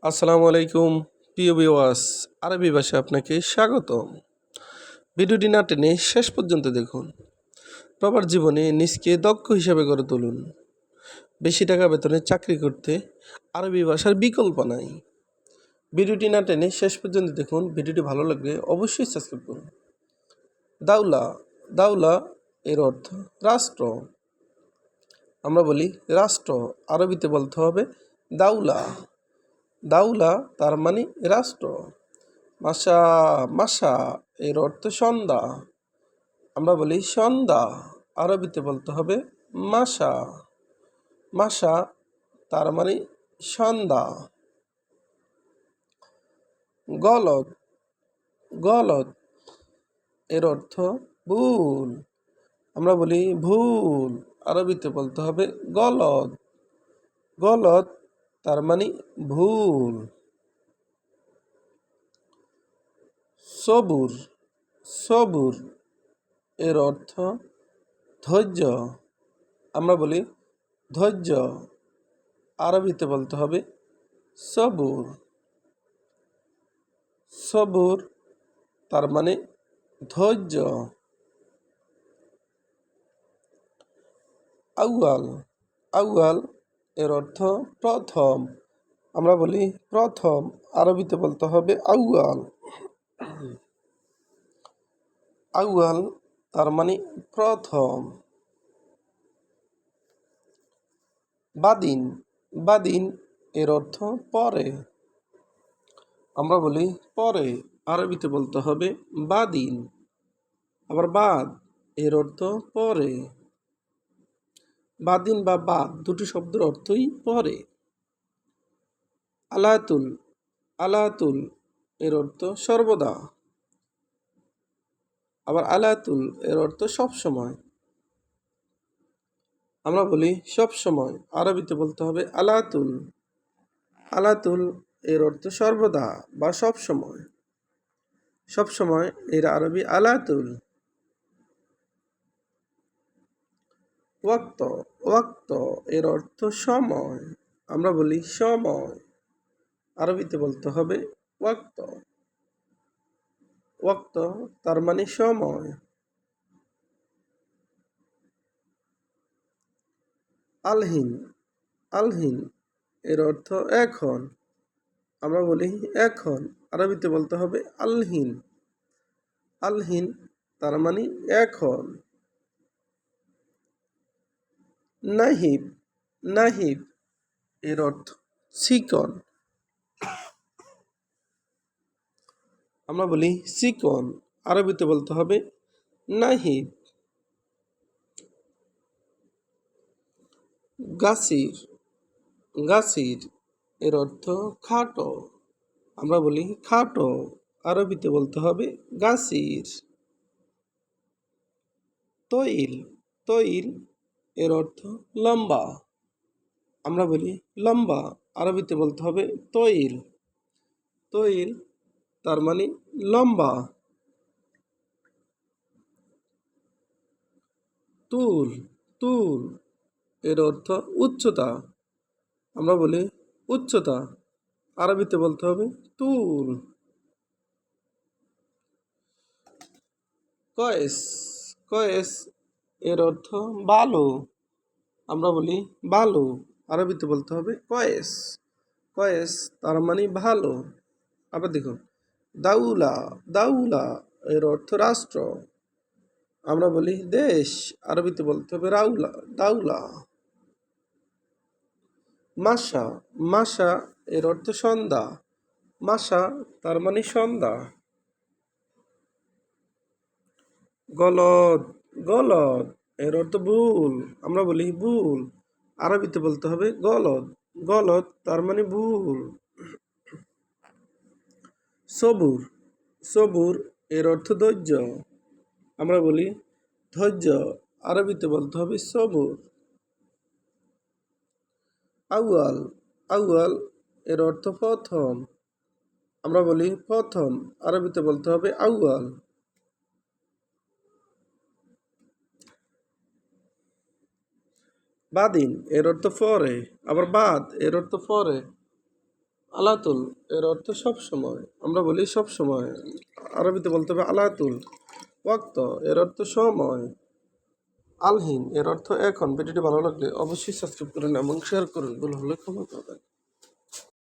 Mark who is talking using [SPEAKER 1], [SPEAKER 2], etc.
[SPEAKER 1] আসসালামু আলাইকুম প্রিয় ভিউয়ার্স, আরবি ভাষায় আপনাকে স্বাগতম। ভিডিওটি না টেনে শেষ পর্যন্ত দেখুন। প্রবাস জীবনে নিজকে দক্ষ হিসেবে গড়ে তুলুন। বেশি টাকা বেতনে চাকরি করতে আরবি ভাষার বিকল্প নাই। ভিডিওটি না টেনে শেষ পর্যন্ত দেখুন। ভিডিওটি ভালো লাগলে অবশ্যই সাবস্ক্রাইব করুন। দাউলা দাউলা এর অর্থ রাষ্ট্র। আমরা বলি রাষ্ট্র, আরবিতে বলতে হবে দাউলা। দাউলা তার মানে রাষ্ট্র। মাসা মাসা এর অর্থ সন্ধ্যা। আমরা বলি সন্ধ্যা, আরবিতে বলতে হবে মাসা। মাসা তার মানে সন্ধ্যা। গলদ গলদ এর অর্থ ভুল। আমরা বলি ভুল, আরবিতে বলতে হবে গলদ। গলদ তার মানে ভুল। সবুর সবুর এর অর্থ ধৈর্য। আমরা বলি ধৈর্য, আরবিতে বলতে হবে সবুর। সবুর তার মানে ধৈর্য। আউয়াল আউয়াল এর অর্থ প্রথম। আমরা বলি প্রথম, আরবিতে বলতে হবে আউয়াল। আউয়াল তার মানে প্রথম। বাদিন বাদিন এর অর্থ পরে। আমরা বলি পরে, আরবিতে বলতে হবে বাদিন। আবার বাদ এর অর্থ পরে। বাদিন বা বাদ দুটি শব্দের অর্থই পরে। আলাতুল আলাতুল এর অর্থ সর্বদা। আবার আলাতুল এর অর্থ সবসময়। আমরা বলি সবসময়, আরবিতে বলতে হবে আলাতুল। আলাতুল এর অর্থ সর্বদা বা সবসময়। সবসময় এর আরবি আলাতুল। ওয়াক্ত ওয়াক্ত এর অর্থ সময়। আমরা বলি সময়, আরবিতে বলতে হবে ওয়াক্ত। ওয়াক্ত তার মানে সময়। আলহিন আলহিন এর অর্থ এখন। আমরা বলি এখন, আরবিতে বলতে হবে আলহিন। আলহিন তার মানে এখন। নাহিব নাহিব এর অর্থ চিকন। আমরা বলি চিকন, আরবিতে বলতে হবে নাহিব। গাছির গাছির এর অর্থ খাটো। আমরা বলি খাটো, আরবিতে বলতে হবে গাছির। তৈল তৈল এর অর্থ লম্বা। আমরা বলি লম্বা, আরবিতে বলতে হবে তৈল। তৈল তার মানে লম্বা। তুল তুল এর অর্থ উচ্চতা। আমরা বলি উচ্চতা, আরবিতে বলতে হবে তুল। কয়েস কয়েস এর অর্থ বালু। আমরা বলি বালু, আরবিতে বলতে হবে কয়েস। কয়েস তার মানে ভালো। আবার দেখুন, দাউলা দাউলা এর অর্থ রাষ্ট্র। আমরা বলি দেশ, আরবিতে বলতে হবে রাউলা দাউলা। মাসা মাসা এর অর্থ সন্ধ্যা। মাসা তার মানে সন্ধ্যা। গলদ গলদ এর অর্থ ভুল। আমরা বলি ভুল, আরবিতে বলতে হবে গলদ। গলদ তার মানে ভুল। সবুর সবুর এর অর্থ ধৈর্য। আমরা বলি ধৈর্য, আরবিতে বলতে হবে সবুর। আউয়াল আউয়াল এর অর্থ প্রথম। আমরা বলি প্রথম, আরবিতে বলতে হবে আউয়াল। বাদিন এর অর্থ পরে। আবার বাদ এর অর্থ পরে, আলাতুল এর অর্থ সব সময়, আমরা বলি সব সময়, আরবিতে বলতে হবে আলাতুল। ওয়াক্ত এর অর্থ সময়। আলহিন এর অর্থ এখন। ভিডিওটি ভালো লাগলে অবশ্যই সাবস্ক্রাইব করুন এবং শেয়ার করুন। ভুল হলে ক্ষমা করবেন।